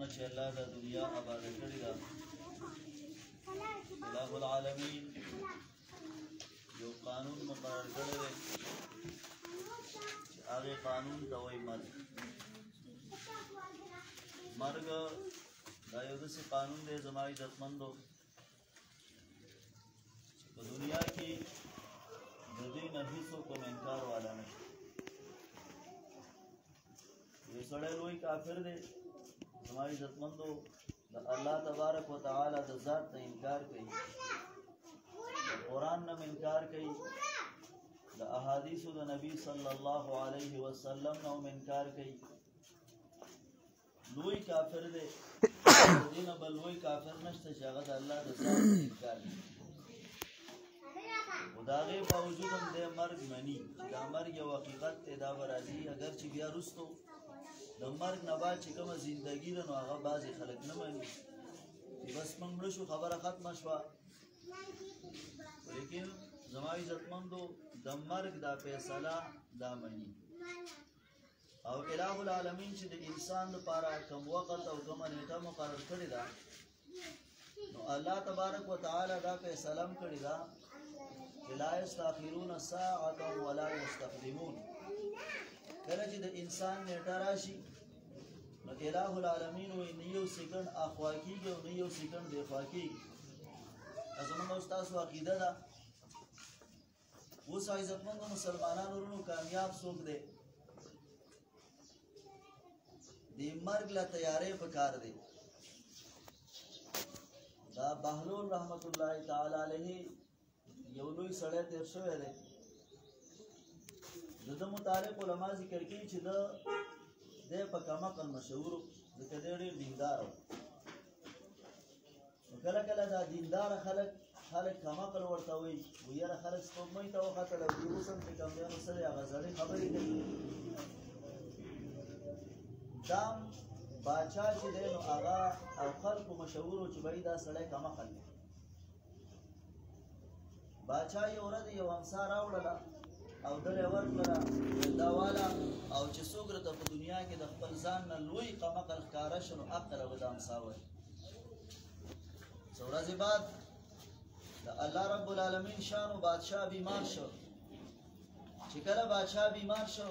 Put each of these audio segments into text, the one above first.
نه چې الله د دنیا آباده کړې ده اله العالمین یو قانون مقرر کړی دی چې هغې قانون ته وایي مرګ دا یو داسې قانون دی زما عزتمندو چې په دنیا کې د دې نه هېڅوک هم انکار والا نشته یو سړی لوی کافر دی زما عزتمندو د الله تبارک وتعالی د ذات نه انکار کوي د قرآن نه انکار کوي د احادیثو د نبی صلی الله علیه وسلم نه انکار کوي لوی کافر دی د دې نه بل لوی کافر نشته چې هغه د الله د ذات نه انکار کوي خو د هغې باوجود هم دی مرګ مني چې دا مرګ یو حقیقت دی دا به راځي اگر چې بیا وروستو د مرګ نه بعد چې کومه زندګي ده نو هغه بعضې خلک نه مني چې بس موږ مړه شو خبره ختمه شوه لیکن زما عزتمندو د مرګ دا فیصله دا مني او اله العالمین چې د انسان لپاره کوم وخت او کومه نیټه مقرر کړې ده نو الله تبارک وتعالی دا فیصله هم کړې ده چې لا یستأخرون ساعة ولا یستقدمون کله چې د انسان نیټه راشي نو اله العالمین وایي نه یو سیکنډ اخوا کېږي او نه یو سیکنډ دېخوا کېږي زموږ او ستاسو عقیده ده اوس عزتمندو مسلمانانو ورونو کامیاب څوک دی د مرګ له تیاری پکار دی دا بهلول رحمت الله تعالی علیه یو لوی سړی تیر شوی دی د ده متعلق علما ذکر کوي چې دی په کمعقل مشهور و ځکه دی ډېر دیندار و نو کله کله دا دینداره خلک کمعقل ورته وایي و یاره خلک سپوږمۍ ته وختل او اوس هم چې کوم دی نو سړی هغه زړې خبرې کوي دا باچا چې دی نو هغه او خلکو مشهور و چې بهی دا سړی کمعقل دی باچا یې ورځ یو امسا راوړله او دلې ورکړه دا والا او چې څوک راته په دنیا کې د خپل ځان نه لوی کمعقل ښکاره شو نو عقله به د امسا وایي څو ورځې بعد د الله رب العالمین شان و بادشاه بیمار شو چې کله بادشاه بیمار شو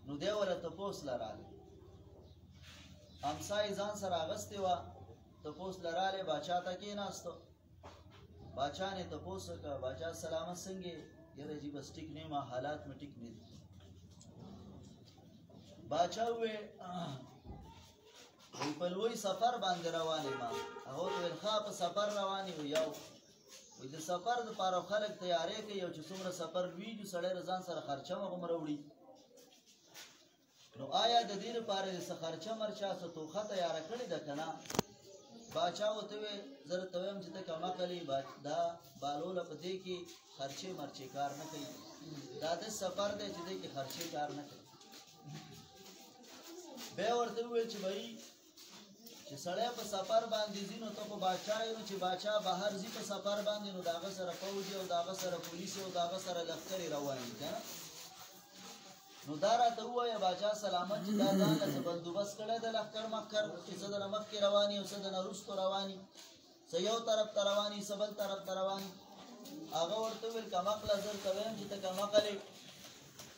نو دی ورته تپوس لرالی امسا یې ځان سره اغستې وه تپوس لرالی باچا ته کېناستو باچا نے تپوس وکړه باچا سلامت څنګه یاره جی بس ټیک نه ما حالات میں ټیک نه دي باچا وې په لوی سفر باندې روان یم هغه ویل ښه په سفر روان یو یو وې د سفر لپاره خلک تیاری کوي او چې څومره سفر لوی دي سړی ځان سره خرچه هغومره وړي نو آیا د دې لپاره څه خرچه مرچه څه توښه تیاره کړې ده که نه باچا ورته وویل زه درته وایم چې ته کمعقل یې دا بالوله په دې کې خرچې مرچې کار نه کوي دا د سفر دی چې دې کې خرچې کار نه کوي بیا ورته وویل چې بهی چې سړی په سفر باندې ځي نو ته خو باچا یې نو چې باچا بهر ځي په سفر باندې نو د هغه سره پوځ او د هغه سره پولیس او د هغه سره لښکرې روان دي که نه نو دا راته ووایه باچا سلامت چې دا ځان له څه بندوبست کړی د لښکر مخکر چې څه دنه مخکې رواني او څه دنه وروستو رواني څه یو طرف ته رواني څه بل طرف ته رواني هغه ورته وویل کمعقله زه درته وایم چې ته کمعقل یې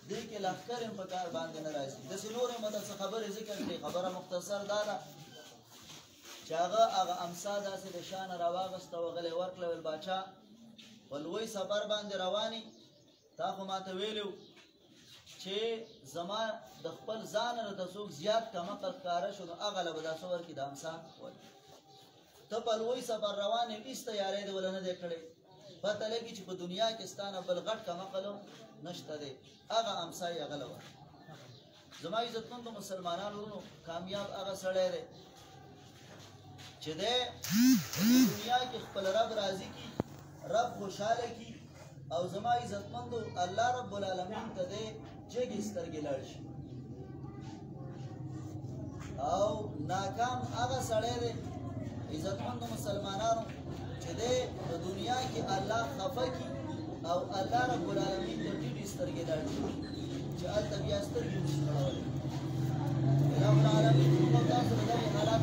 دې کې لښکر هم په کار باندې نه راځي داسې نور هم درڅه خبرې ذکر کړې خبره مختصر دا ده چې هغه امسا داسې د شانه راواغسته او غلی ورکړه ویل باچا په لوی سفر باندې رواني تا خو ماته ویلي چې زما د خپل ځان نه ته څوک زیات کمعقل ښکاره شو نو هغه له به دا څه ورکړي د امسا وایي ته په لوی سفر روان یې هېڅ تیاری دې وله نه دی کړی پته لګي چې په دنیا کې ستا نه بل غټ کمعقل نشته دی هغه امسا یې هغه له وایي زما عزتمندو مسلمانانو ورونو کامیاب هغه سړی دی چې دی په دنیا کې خپل رب راضي کي رب خوشحاله کي او زما عزتمندو الله رب العالمین ته دی جګې سترګې لاړ شي او ناکام هغه سړی دی عزتمندو مسلمانانو چې دی په دنیا کې الله خفه کي او الله رب العالمین ته ټیټې سترګې لاړ شي چې هلته بیا سترګې نشي غړولی اله العالمین موږ تاسو ته دغې حالات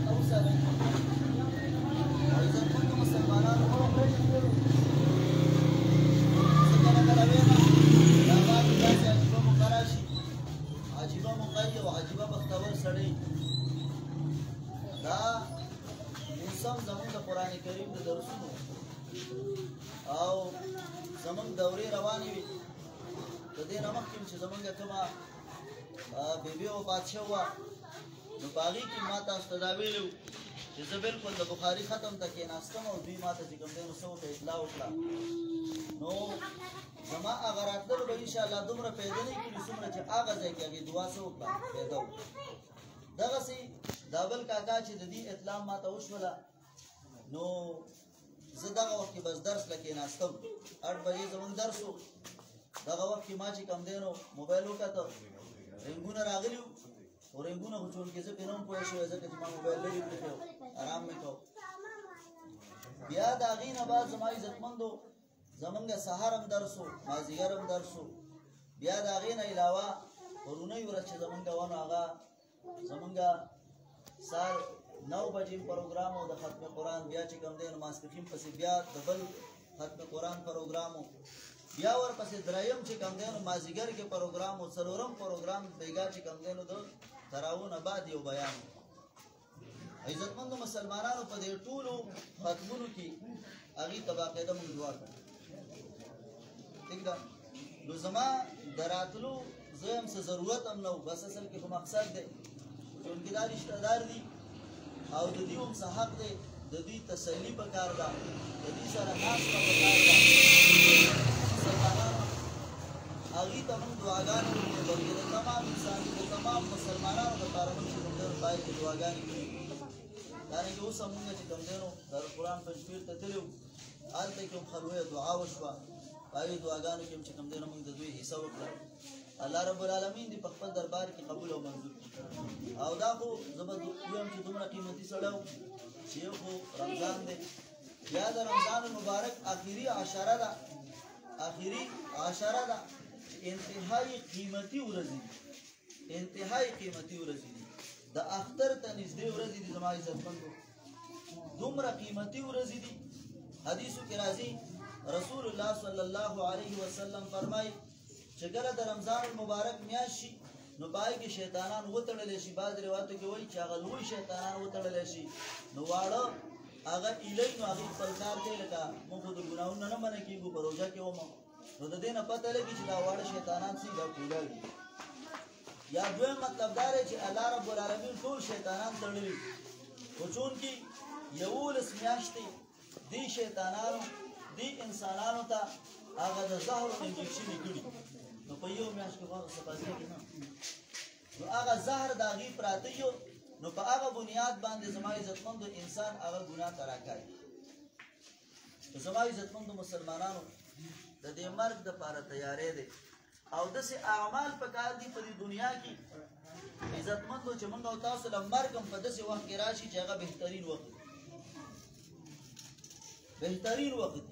موسم زمونږ د قرآن کریم د درسونو او زمونږ دورې روانې وي. د دې نه مخکې چې زمونږ کومه بیبي وفات شوې وه نو په هغې کې ما تاسو ته دا ویلي وو چې زه بلکل د بخاري ختم ته کېناستم او دوی ما ته چې کوم دی نو څه ورته اطلاع وکړه. نو زما هغه راتللو به انشاءالله دومره پیدا نه کړي څومره چې هغه ځای کې هغې دعا څه وکړه پیدا وکړه. دغسې دا بل کاکا چې د دې اطلاع ما ته وشوله نو زه دغه وخت کې بس درس له کېناستم 8 بجې زموږ درس و. دغه وخت کې ما چې کوم دی نو موبایل وکته رنګونه راغلي وو خو رنګونه خو چونکې زه پرې نه وم پوه شوی ځکه چې ما موبایل لرې پرېښی و ارام مې کو. بیا د هغې نه بعد زما عزتمندو زمونږ سهار هم درس و مازدیګر هم درس و. بیا د هغې نه علاوه پرونۍ ورځ چې زمونږ وه نو هغه زمونږ سهار 9 بجې پروګرام و د ختم قرآن. بیا چې کوم دی نو ماسپښین پسې بیا د بل ختم قرآن پروګرام و. بیا ورپسې دریم چې کوم دی نو مازدیګر کې پروګرام و. څلورم پروګرام بیګا چې کوم دی نو د تراویح نه بعد یو بیان و. عزتمندو مسلمانانو په دې ټولو ختمونو کې هغې ته باقاعده موږ دعا کوو. ٹھیک ده نو زما د راتلو زه هم څه ضرورت هم نه و بس اصل کې خو مقصد دی چونکې دا رشته دار دي او د دوی هم څه حق دی د دوی تسلي پکار ده د دوی سره ناسته پکار ده. مسلمانانو هغې ته موږ دعاګانې وکړو بلکې د تمام انساني د تمام مسلمانانو لپاره موږ چې کوم دی پای کې دعاګانې کړي. دارنګې اوس هم موږ چې کوم دی نو دارالقرآن پنجپیر ته تللي وو هلته کې هم خلویه دعا وشوه. په هغې دعاګانو کې هم چې کوم دی نو موږ د دوی حصه وکړه. الله رب العالمین دې په خپل دربار کې قبول او منظور کړي. او دا خو زه به وایم چې دومره قیمتي سړی و چې یو خو رمضان دی بیا د رمضان مبارک آخري عشره ده انتهایی قیمتي ورځې دي انتهایی قیمتي ورځې دي د اختر ته نږدې ورځې دي زما عزتمندو دومره قیمتي ورځې دي. حدیثو کې راځي رسول الله صلی الله علیه وسلم فرمایي چې کله د رمضان المبارک میاشت شي نو پای کې شیطانان وتړلی شي. بعض روایتو کې وایي چې هغه لوی شیطانان وتړلی شي نو واړه هغه ایلی نو هغې خپل کار کوي لکه موږ خو د ګناهونو نه منع کېږو په روژه کې ومه نو د دې نه پته لګي چې دا واړه شیطانان څه دا ټولاوي. یا دویم مطلب دا دی چې الله رب العالمین ټول شیطانان تړلي خو چونکې 11 میاشتې دې شیطانانو دې انسانانو ته هغه د زهرو انجکشنې کړي نو په یو میاشت کې خو هغه څه پاتې کېږي نه نو هغه زهر د هغې پراته یو نو په هغه بنیاد باندې زما عزتمندو انسان هغه ګناه ته راکاږي. زما عزتمندو مسلمانانو د دې مرګ دپاره تیاری دی او داسې اعمال پکار دي په دې دنیا کې عزتمندو چې موږ او تاسو له مرګ هم په داسې وخت کې راشي چې هغه بهترین وخت دی بهترین وخت دی.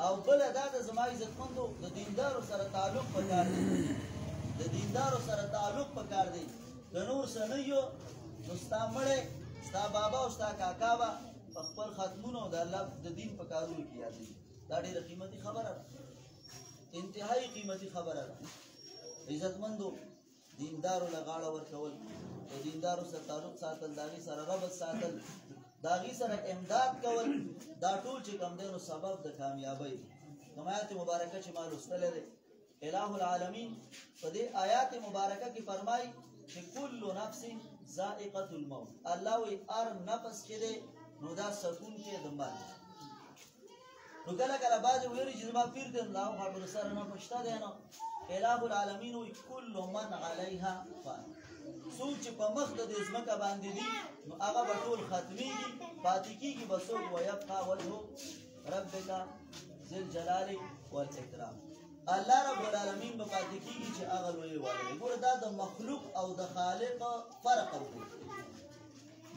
او بله دا د زما عزتمندو د دیندارو سره تعلق پکار دی د دیندارو سره تعلق پکار دی. که نور څه نه یو نو ستا مړی ستا بابا او ستا کاکا به په خپل ختمونو د الله د دین په کارونو کې یادوي. دا ډېره قیمتي خبره ده انتهایی قیمتي خبره ده. عزتمندو دیندارو له غاړه ورکول د دیندارو سره تعلق ساتل د هغې سره ربط ساتل د هغې سره امداد کول دا ټول چې کوم دی نو سبب د کامیابۍ دی. کوم آیات مبارکه چې ما لوستلی دی الہ العالمین په دې آیات مبارکه کې فرمایي چې کل نفس ذائقة الموت الله وایي هر نفس چې دی نو دا سکونکی د مرګ. نو کله کله بعضې ویلي چې زما پیر دی نو هغو خبرو سره نه شته دی نو الہ العالمین وایي کل من علیها فان څوک چې په مخ د دې ځمکه باندې دي نو هغه به ټول ختمیږي پاتې کېږي به څوک ویبقى وجه ربک ذی الجلال والاکرام الله رب العالمین به پاتې کېږي چې هغه لوی والی. ګوره دا د مخلوق او د خالق فرق دی.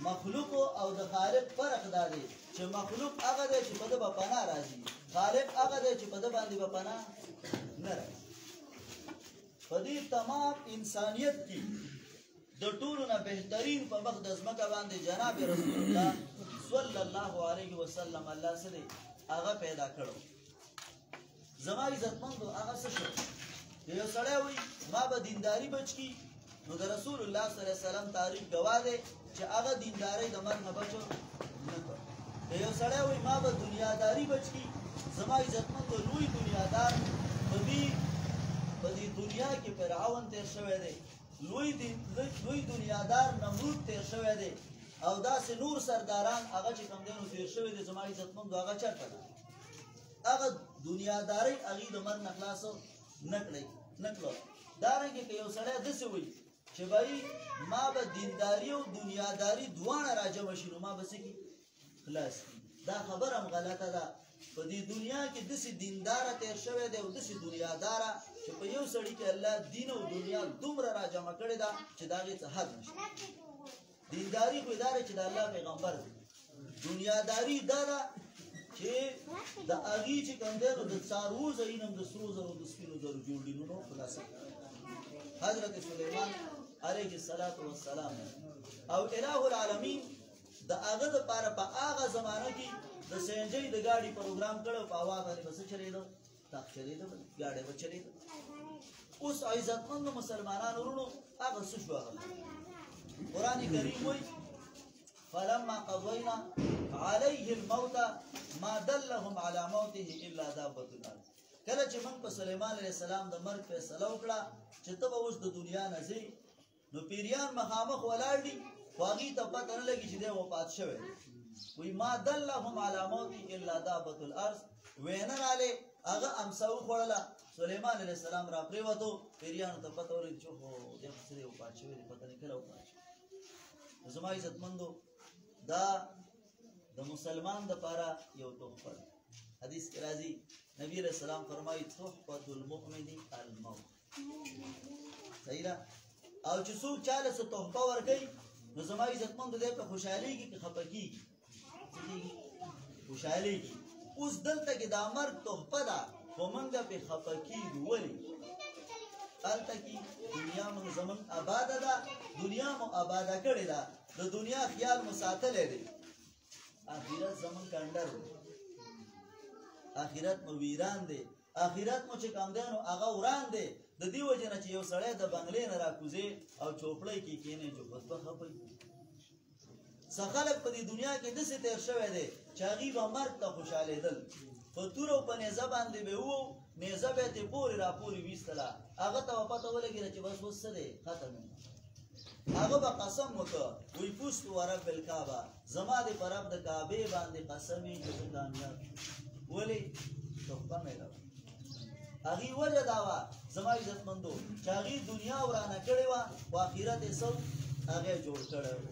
مخلوق او د خالق فرق دا دی چې مخلوق هغه دی چې په ده به پناه راځي خالق هغه دی چې په ده باندې به پناه نه راځي. په دې تمام انسانیت کې د ټولو نه بهترین په مخ د ځمکه باندې جناب رسول الله صلی الله علیه وسلم الله څه دی هغه پیدا کړو. زما عزتمندو هغه څه شو یو سړی وایي ما به دینداري بچ کي نو د رسول الله صلی الله علیه وسلم تاریخ گواه دی چې هغه دیندارۍ د مرګ نه بچو نه کړ. یو سړی وایي ما به دنیاداري بچ کړي، زما عزتمند لوی دنیادار په دې دنیا کې فرعون تېر شوی دی، لوی دنیادار نمرود تېر شوی دی، او داسې نور سرداران هغه چې کوم دی نو تېر شوی دی، زما عزتمندو هغه چېرته ده؟ هغه دنیادارۍ هغې د مرګ نه خلاص نه کړه. دارنګې که یو سړی داسې وایي چې بھائی ما به دینداري او دنیاداري دواړه راجمع شي نو ما به څه کړي؟ خلاص کړي. دا خبره هم غلطه ده. په دې دنیا کې داسې دینداره تېر شوی دی او داسې دنیاداره چې په یو سړي کې الله دین او دنیا دومره راجمع کړې ده چې د هغې څه حد نشته. دینداري خو یې دا ده چې د الله پیغمبر دی، دنیاداري دا ده چې د هغې چې کوم دی نو د څاروو ځایونه هم د سرو زرو د سپینو زرو جوړ دي. نو خلاصه حضرت سلیمان علیه السلام او اله العالمین د هغه دپاره په هغه زمانه کې د سینجۍ د ګاډي پروګرام کړی، په هوا باندې به څه چلېده؟ تاق چلېده، ګاډی به چلېده. اوس عزتمندو مسلمانانو وروڼو هغه څه شو؟ هغه قرآن کریم وایي فلما قضینا علیه الموت ما دلهم علی موته الا دابة الارض. کله چې موږ په سلیمان علیه السلام د مرګ فیصله وکړه چې ته به اوس د دنیا نه ځې، نو پیریان مخامخ ولاړ دي، خو هغې ته پته نه لګي چې دی وفات شوی دی. وی ما دلهم علی موته الا دابة الارض، وینه راغلې هغه امسه وخوړله، سلیمان علیه السلام را پرېوتو، پیریانو ته پته ولګي چې هو دی خو څه دی وفات شوی دی، پته نه کله وفات شوی. زما عزتمندو دا د مسلمان دپاره یو تحفه ده. حدیث کې راځي نبی علیہ السلام فرمایي تحفة المؤمن الموت. صحیح ده؟ او چې څوک چاله څه تحفه ورکوي نو زما عزتمندو دی په خوشحالېږي که خفه کېږي؟ خوشحالېږي. اوس دلته کې دا مرګ تحفه ده خو موږ پې خفه کېږو. ولې؟ هلته کې دنیا موږ زموږ آباده ده، دنیا مو آباده کړې ده، د دنیا خیال مو ساتلی دی، آخرت زموږ کنډر دی، آخرت مو ویران دی، آخرت مو چې کوم دی نو هغه وران دی. د دې وجې نه چې یو سړی د بنګلې نه راکوځې او چوپړی کې کښېنې چې خطبه خپوي. څه خلک په دې دنیا کې داسې تېر شوی دی چې هغوی به مرګ ته خوشحالېدل، په تور او په نیزه باندې به وو، نیزه به یې ترې پورې راپورې ویستله، هغه ته به پته ولګېده چې بس اوس څه دی ختم یم. هغه به قسم وکړه وی پوست ورب الکعبه، زما دې په رب د کعبې باندې قسم وي چې زه کامیاب. ولې؟ تحفه میلاو. هغې وجه دا وه زما عزتمندو چې هغې دنیا ورانه کړې وه خو آخرت یې څه هغه جوړ کړی و.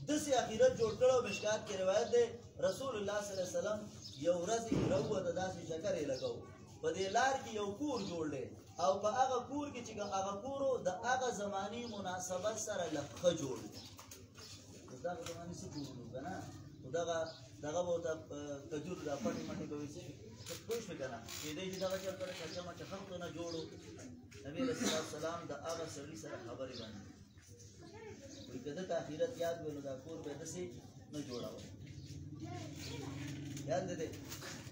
داسې آخرت جوړ کړی و. مشکات کې روایت دی رسول الله صلی الله علیه وسلم یو ورځ راووته، داسې چکر یې لګو، په دې لار کې یو کور جوړ دی او په هغه کور کې چې هغه کور و د هغه زمانې مناسبت سره لفخه جوړ دی. د هغه زمانې څه کور و که نه، خو دغه به ورته کجور دا پټې مټې به وي څه شي پوه شوې که نه، کېدی شي دغه چېرته د کچه مچه خلقو نه جوړ و. نبي علیه السلام د هغه سړي سره خبرې باندې وایي که ده ته آخرت یاد وی نو دا کور به یې داسې نه جوړوه. یاد دی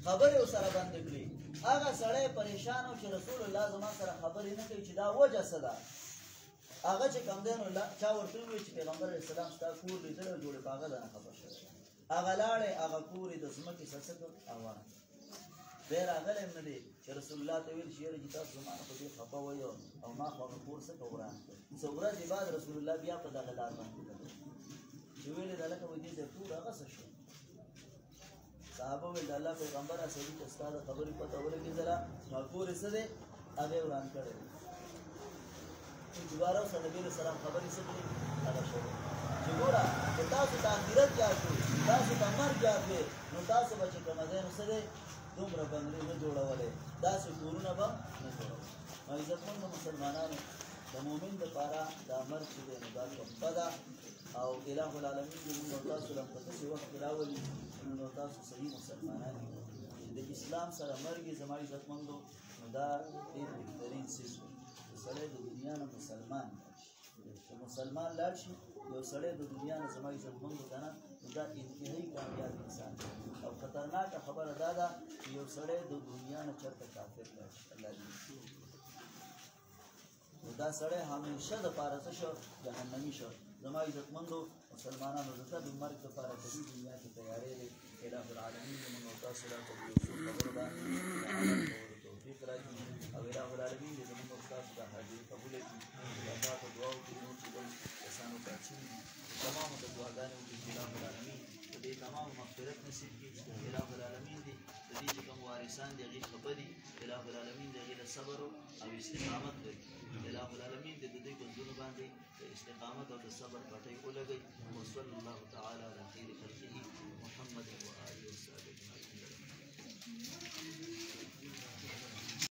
خبرې ورسره بندې کړي. هغه سړی پریشان و چې رسول الله زما سره خبرې نه کوي چې دا وجه څه ده. هغه چې کوم دی نو چا ورته وویل چې پیغمبر علیه السلام ستا کور لیدلی او جوړې په هغه ده نه خبر شوی. هغه لاړې هغه کور یې د ځمکې څه کړ هوار. دی راغلی هم نه دی چې رسول الله ته ویل چې یاره چې تاسو زما نه خو ډېر خفه وی او ما خو هغه کور څه کړه وران کړ. څه ورځې بعد رسول الله بیا په دغه لار باندې کتل چې ویلې ده لکه وایي دې ځای ټول هغه څه شو. صحابه ویل د الله پیغمبره سړي چې ستا د خبرې پته ولګېدله نو کور یې څه دی هغه یې وران کړی دی. چې دوباره اوس نبي علیه السلام خبرې څه کړي هغه شوی چې ګوره که تاسو ته آخرت یاد وي، تاسو ته مرګ یاد وي، نو تاسو به چې کومه دی نو څه دی دومره بنګلې نه جوړولی، داسې کورونه به نه جوړول. نو عزتمندو مسلمانانو د مؤمن دپاره دا مرګ چې دی نو دا تحفه ده او اله العالمین دې موږ او تاسو له په داسې وخت کې راولي نو تاسو صحیح مسلمانان یو چې د اسلام سره مرګ یې زما عزتمندو نو دا ډېر بهترین څیز دی. سړی د دنیا نه مسلمان لاړ شي، که مسلمان لاړ شي یو سړی د دنیا نه زما عزتمندو که نه نو دا انتهایي کامیاب انسان دی. او خطرناکه خبره دا ده چې یو سړی د دنیا نه چېرته کافر لاړ شي. الله دې نو دا سړی همیشه دپاره څه شو جهنمي شو زما عزتمندو مسلمانانو د دغې مرګ دپاره په دې دنیا کې تیاری دی اله العالمین دې موږ او تاسو له په دې څو خبرو باندې د عمل کولو توفیق راکړي او اله العالمین دې زموږ او تاسو د حاضري قبوله کړي د الله په دعا وکړو نور چې کوم کسانو پات شوي دي تمامو ته دعاګانې وکړي چې اله العالمین د دې تمامو مغفرت نصیب کړي اله العالمین دې د دې چې کوم وارثان دي هغې خبر دي اله العالمین د هغې له صبر او استقامت لري اله العالمین دې د دوی په زړونو باندې د استقامت او د صبر پټۍ ولګوي وصلی الله تعالی علی خیر خلقه محمد و آله وصحبه اجمعین